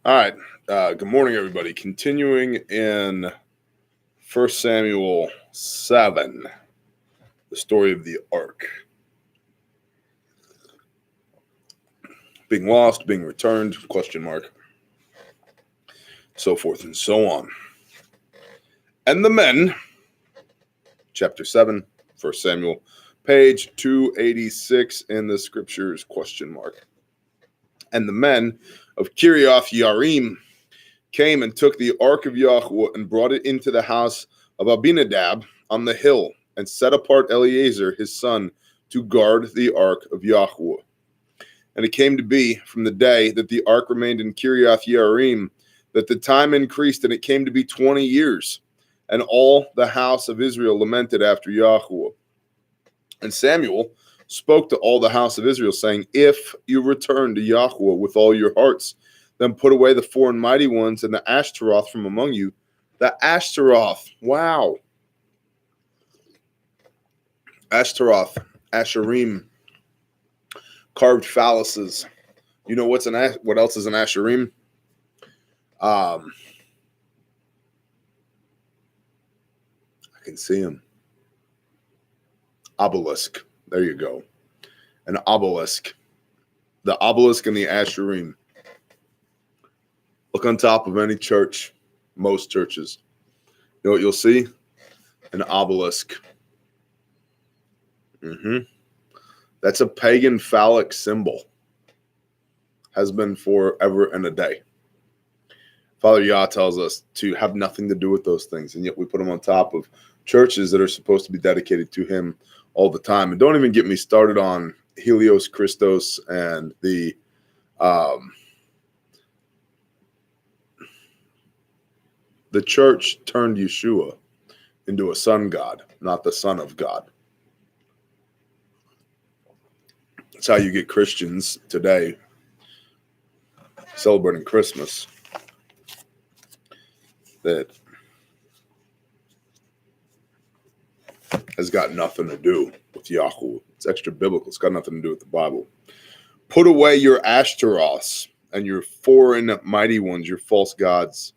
All right. Good morning, everybody. Continuing in 1 Samuel 7, the story of the ark. Being lost, being returned, question mark, so forth and so on. And the men, chapter 7, 1 Samuel, page 286 in the scriptures, question mark. And the men of Kiriath Yarim came and took the ark of Yahweh and brought it into the house of Abinadab on the hill and set apart Eleazar his son to guard the ark of Yahweh. And it came to be from the day that the ark remained in Kiriath Yarim that the time increased, and it came to be 20 years. And all the house of Israel lamented after Yahweh. And Samuel spoke to all the house of Israel, saying, if you return to Yahweh with all your hearts, then put away the foreign mighty ones and the Ashtaroth from among you. The Ashtaroth, wow. Ashtaroth, Asherim, carved phalluses. You know what else is an Asherim? I can see him. Obelisk. There you go. An obelisk. The obelisk and the Asherim. Look on top of any church, most churches. You know what you'll see? An obelisk. That's a pagan phallic symbol. Has been forever and a day. Father Yah tells us to have nothing to do with those things, and yet we put them on top of churches that are supposed to be dedicated to him all the time. And don't even get me started on Helios Christos and the church turned Yeshua into a sun god, not the son of God. That's how you get Christians today celebrating Christmas that has got nothing to do with Yahweh. It's extra biblical. It's got nothing to do with the Bible. Put away your Ashtaroths and your foreign mighty ones, your false gods,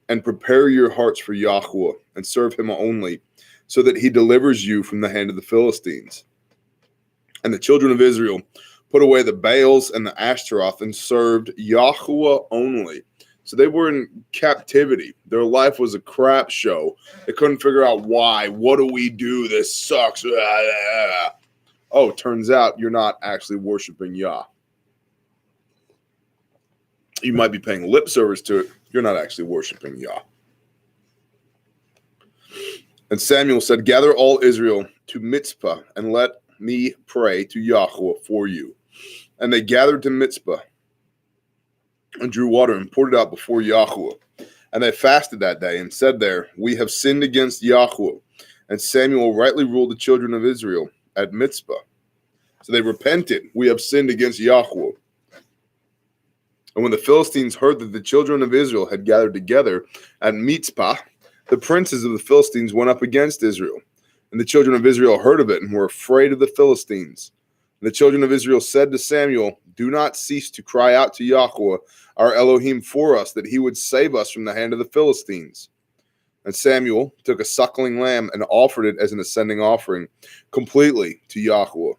and prepare your hearts for Yahweh and serve him only, so that he delivers you from the hand of the Philistines. And the children of Israel put away the Baals and the Ashtaroth and served Yahweh only. So they were in captivity. Their life was a crap show. They couldn't figure out why. What do we do? This sucks. Oh, turns out you're not actually worshiping Yah. You might be paying lip service to it. You're not actually worshiping Yah. And Samuel said, gather all Israel to Mitzpah and let me pray to Yahweh for you. And they gathered to Mitzpah and drew water and poured it out before Yahweh. And they fasted that day and said there, we have sinned against Yahweh. And Samuel rightly ruled the children of Israel at Mitzpah. So they repented. We have sinned against Yahweh. And when the Philistines heard that the children of Israel had gathered together at Mitzpah, the princes of the Philistines went up against Israel. And the children of Israel heard of it and were afraid of the Philistines. And the children of Israel said to Samuel, do not cease to cry out to Yahweh, our Elohim, for us, that he would save us from the hand of the Philistines. And Samuel took a suckling lamb and offered it as an ascending offering completely to Yahweh.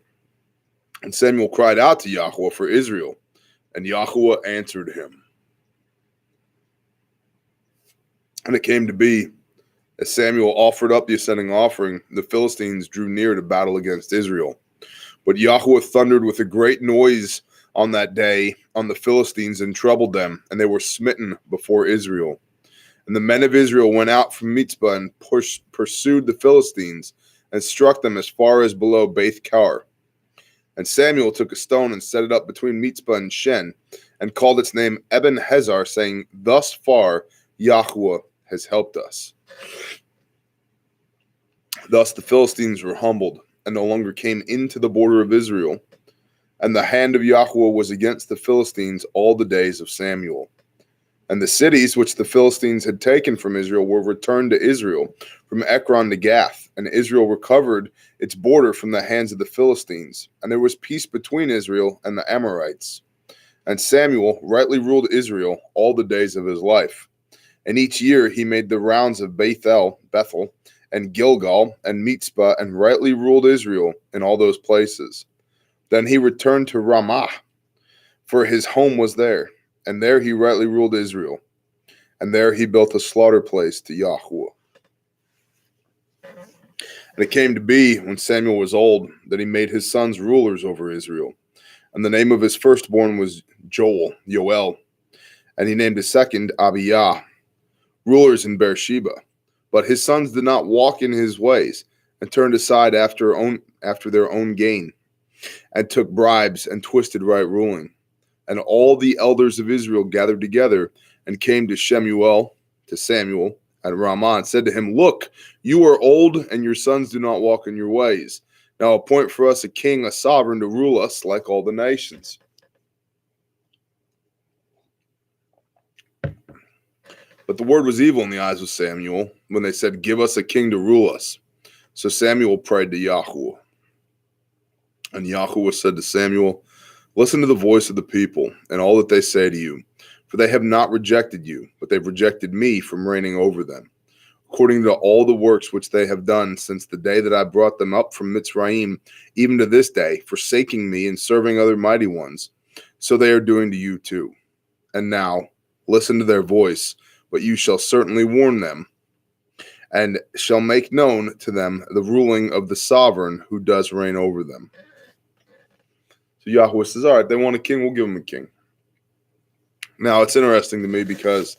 And Samuel cried out to Yahweh for Israel, and Yahweh answered him. And it came to be, as Samuel offered up the ascending offering, the Philistines drew near to battle against Israel. But Yahweh thundered with a great noise on that day on the Philistines and troubled them, and they were smitten before Israel. And the men of Israel went out from Mitzpah and pursued the Philistines and struck them as far as below Beth Kar. And Samuel took a stone and set it up between Mitzpah and Shen and called its name Ebenhezar, saying, thus far Yahweh has helped us. Thus the Philistines were humbled and no longer came into the border of Israel. And the hand of Yahweh was against the Philistines all the days of Samuel. And the cities which the Philistines had taken from Israel were returned to Israel, from Ekron to Gath. And Israel recovered its border from the hands of the Philistines. And there was peace between Israel and the Amorites. And Samuel rightly ruled Israel all the days of his life. And each year he made the rounds of Bethel, and Gilgal, and Mitzpah, and rightly ruled Israel in all those places. Then he returned to Ramah, for his home was there, and there he rightly ruled Israel. And there he built a slaughter place to Yahweh. And it came to be, when Samuel was old, that he made his sons rulers over Israel. And the name of his firstborn was Yoel. And he named his second Abiyah, rulers in Beersheba. But his sons did not walk in his ways, and turned aside after their own gain, and took bribes and twisted right ruling. And all the elders of Israel gathered together and came to Samuel at Ramah, and said to him, Look, you are old, and your sons do not walk in your ways. Now appoint for us a king, a sovereign, to rule us like all the nations. But the word was evil in the eyes of Samuel when they said, Give us a king to rule us. So Samuel prayed to Yahweh. And Yahweh said to Samuel, Listen to the voice of the people and all that they say to you, for they have not rejected you, but they've rejected me from reigning over them, according to all the works which they have done since the day that I brought them up from Mitzrayim, even to this day, forsaking me and serving other mighty ones. So they are doing to you too. And now, listen to their voice, but you shall certainly warn them, and shall make known to them the ruling of the sovereign who does reign over them. So Yahweh says, all right, they want a king, we'll give them a king. Now, it's interesting to me because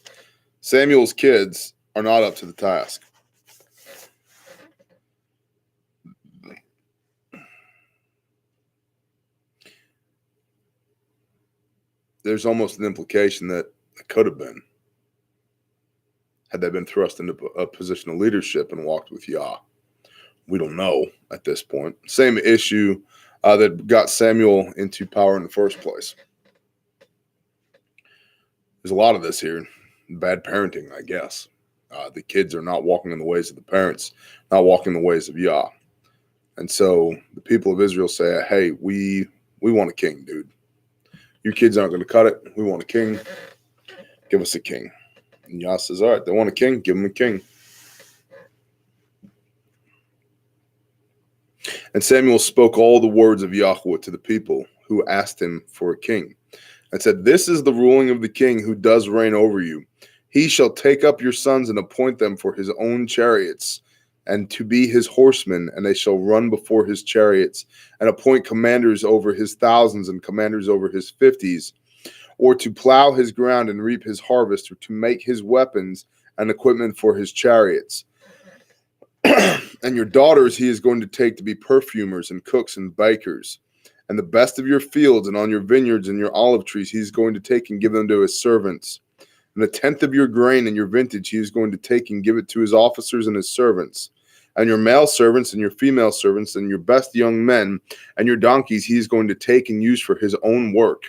Samuel's kids are not up to the task. There's almost an implication that it could have been, had they been thrust into a position of leadership and walked with Yah. We don't know at this point. Same issue that got Samuel into power in the first place. There's a lot of this here. Bad parenting, I guess. The kids are not walking in the ways of the parents, not walking in the ways of Yah. And so the people of Israel say, hey, we want a king, dude. Your kids aren't going to cut it. We want a king. Give us a king. And Yah says, all right, they want a king. Give them a king. And Samuel spoke all the words of Yahweh to the people who asked him for a king, and said, This is the ruling of the king who does reign over you. He shall take up your sons and appoint them for his own chariots, and to be his horsemen, and they shall run before his chariots, and appoint commanders over his thousands and commanders over his 50s, or to plow his ground and reap his harvest, or to make his weapons and equipment for his chariots. And your daughters he is going to take to be perfumers and cooks and bakers. And the best of your fields and on your vineyards and your olive trees he is going to take and give them to his servants. And a tenth of your grain and your vintage he is going to take and give it to his officers and his servants. And your male servants and your female servants and your best young men and your donkeys he is going to take and use for his own work.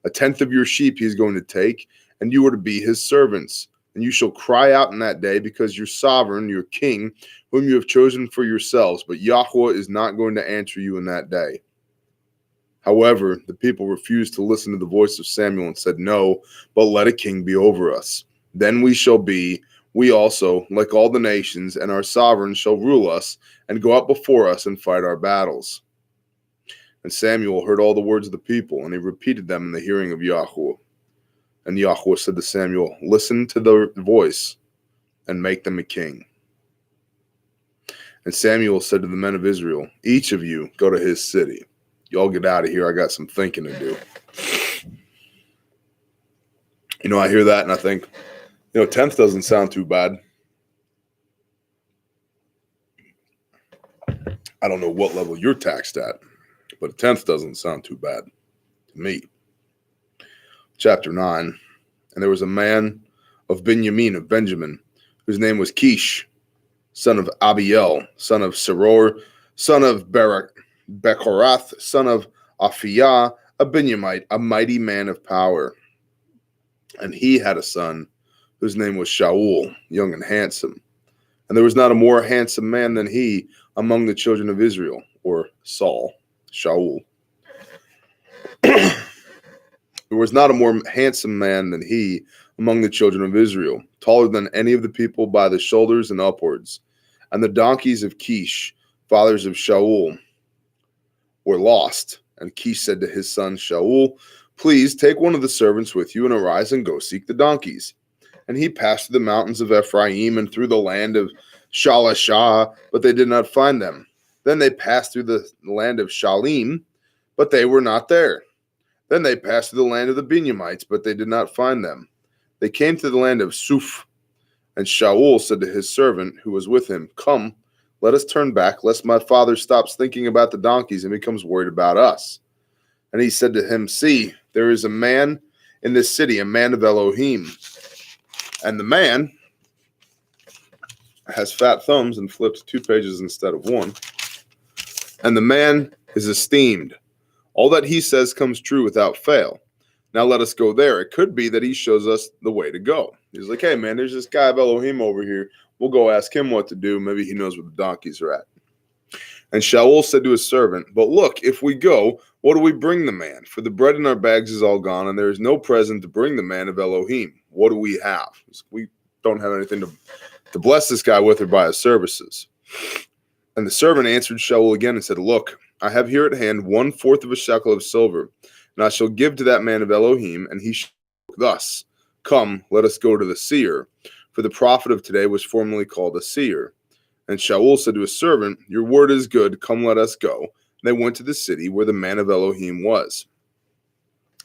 A tenth of your sheep he is going to take, and you are to be his servants. And you shall cry out in that day, because your sovereign, your king, whom you have chosen for yourselves, but Yahweh is not going to answer you in that day. However, the people refused to listen to the voice of Samuel and said, No, but let a king be over us. Then we shall be, we also, like all the nations, and our sovereign shall rule us, and go up before us and fight our battles. And Samuel heard all the words of the people, and he repeated them in the hearing of Yahweh. And Yahweh said to Samuel, Listen to the voice, and make them a king. And Samuel said to the men of Israel, Each of you go to his city. Y'all get out of here. I got some thinking to do. You know, I hear that and I think, 10th doesn't sound too bad. I don't know what level you're taxed at, but a 10th doesn't sound too bad to me. Chapter 9. And there was a man of Benjamin, whose name was Kish, son of Abiel, son of Seror, son of Bechorath, son of Aphiah, a Benjamite, a mighty man of power. And he had a son whose name was Shaul, young and handsome. And there was not a more handsome man than he among the children of Israel, or Saul, Shaul. There There was not a more handsome man than he among the children of Israel, taller than any of the people by the shoulders and upwards. And the donkeys of Kish, fathers of Shaul, were lost. And Kish said to his son Shaul, please take one of the servants with you and arise and go seek the donkeys. And he passed through the mountains of Ephraim and through the land of Shalashah, but they did not find them. Then they passed through the land of Shalim, but they were not there. Then they passed through the land of the Benjamites, but they did not find them. They came to the land of Suf, and Shaul said to his servant who was with him, come, let us turn back, lest my father stops thinking about the donkeys and becomes worried about us. And he said to him, see, there is a man in this city, a man of Elohim. And the man has fat thumbs and flipped 2 pages instead of 1. And the man is esteemed. All that he says comes true without fail. Now let us go there. It could be that he shows us the way to go. He's like, hey, man, there's this guy of Elohim over here. We'll go ask him what to do. Maybe he knows where the donkeys are at. And Shaul said to his servant, but look, if we go, what do we bring the man? For the bread in our bags is all gone, and there is no present to bring the man of Elohim. What do we have? We don't have anything to bless this guy with or buy his services. And the servant answered Shaul again and said, look, I have here at hand 1/4 of a shekel of silver, and I shall give to that man of Elohim, and he shall thus, come, let us go to the seer. For the prophet of today was formerly called a seer. And Shaul said to his servant, your word is good, come let us go. And they went to the city where the man of Elohim was.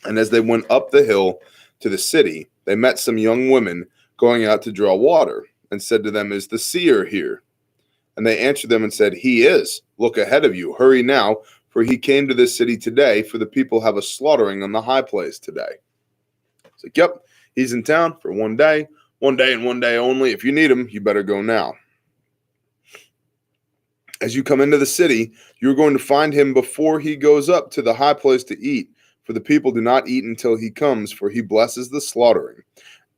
And as they went up the hill to the city, they met some young women going out to draw water, and said to them, is the seer here? And they answered them and said, he is. Look ahead of you, hurry now, for he came to this city today, for the people have a slaughtering on the high place today. It's like, yep, he's in town for 1 day and 1 day only. If you need him, you better go now. As you come into the city, you're going to find him before he goes up to the high place to eat, for the people do not eat until he comes, for he blesses the slaughtering.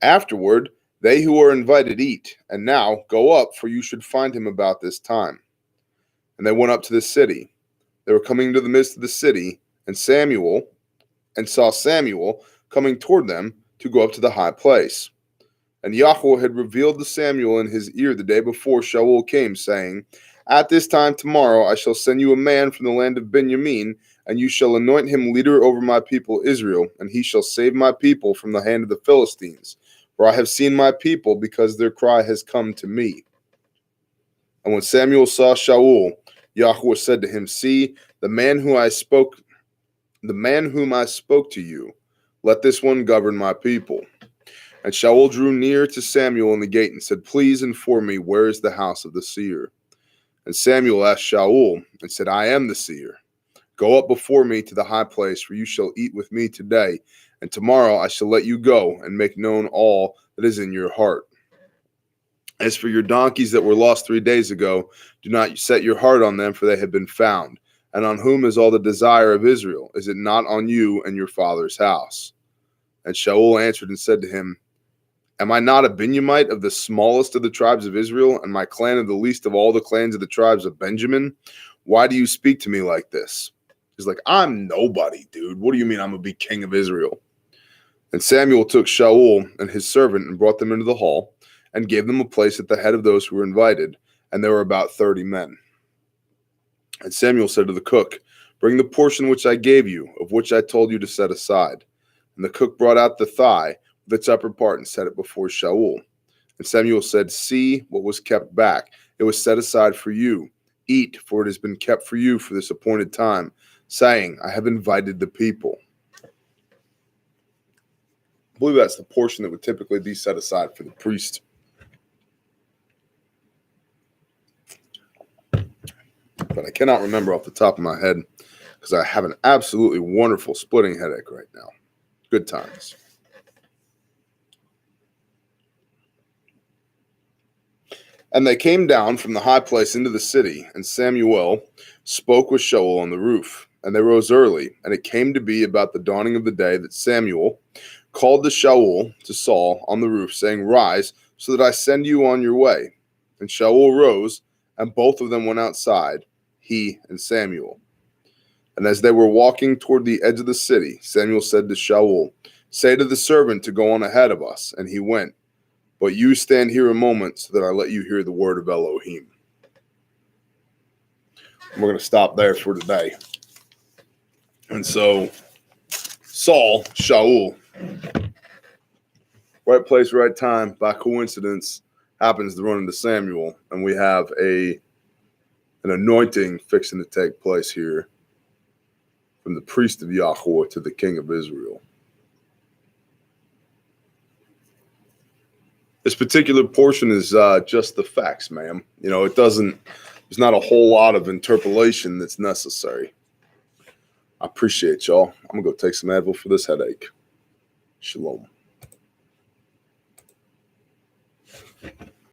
Afterward, they who are invited eat, and now go up, for you should find him about this time. And they went up to the city. They were coming to the midst of the city, and saw Samuel coming toward them to go up to the high place. And Yahweh had revealed to Samuel in his ear the day before Shaul came, saying, at this time tomorrow I shall send you a man from the land of Benjamin, and you shall anoint him leader over my people Israel, and he shall save my people from the hand of the Philistines. For I have seen my people, because their cry has come to me. And when Samuel saw Shaul, Yahweh said to him, see, the man whom I spoke to you, let this one govern my people. And Shaul drew near to Samuel in the gate and said, please inform me, where is the house of the seer? And Samuel asked Shaul and said, I am the seer. Go up before me to the high place, for you shall eat with me today, and tomorrow I shall let you go and make known all that is in your heart. As for your donkeys that were lost 3 days ago, do not set your heart on them, for they have been found. And on whom is all the desire of Israel? Is it not on you and your father's house? And Shaul answered and said to him, am I not a Benjamite of the smallest of the tribes of Israel, and my clan of the least of all the clans of the tribes of Benjamin? Why do you speak to me like this? He's like, I'm nobody, dude. What do you mean I'm going to be king of Israel? And Samuel took Shaul and his servant and brought them into the hall and gave them a place at the head of those who were invited, and there were about 30 men. And Samuel said to the cook, bring the portion which I gave you, of which I told you to set aside. And the cook brought out the thigh with its upper part and set it before Shaul. And Samuel said, see what was kept back. It was set aside for you. Eat, for it has been kept for you for this appointed time, saying, I have invited the people. I believe that's the portion that would typically be set aside for the priest. But I cannot remember off the top of my head because I have an absolutely wonderful splitting headache right now. Good times. And they came down from the high place into the city, and Samuel spoke with Shaul on the roof. And they rose early, and it came to be about the dawning of the day that Samuel called to Shaul to Saul on the roof, saying, rise, so that I send you on your way. And Shaul rose, and both of them went outside, he and Samuel. And as they were walking toward the edge of the city, Samuel said to Shaul, "Say to the servant to go on ahead of us." And he went. "But you stand here a moment so that I let you hear the word of Elohim." And we're going to stop there for today. And so Saul, Shaul, right place, right time, by coincidence, happens to run into Samuel. And we have an anointing fixing to take place here from the priest of Yahweh to the king of Israel. This particular portion is just the facts, ma'am. You know, there's not a whole lot of interpolation that's necessary. I appreciate y'all. I'm going to go take some Advil for this headache. Shalom.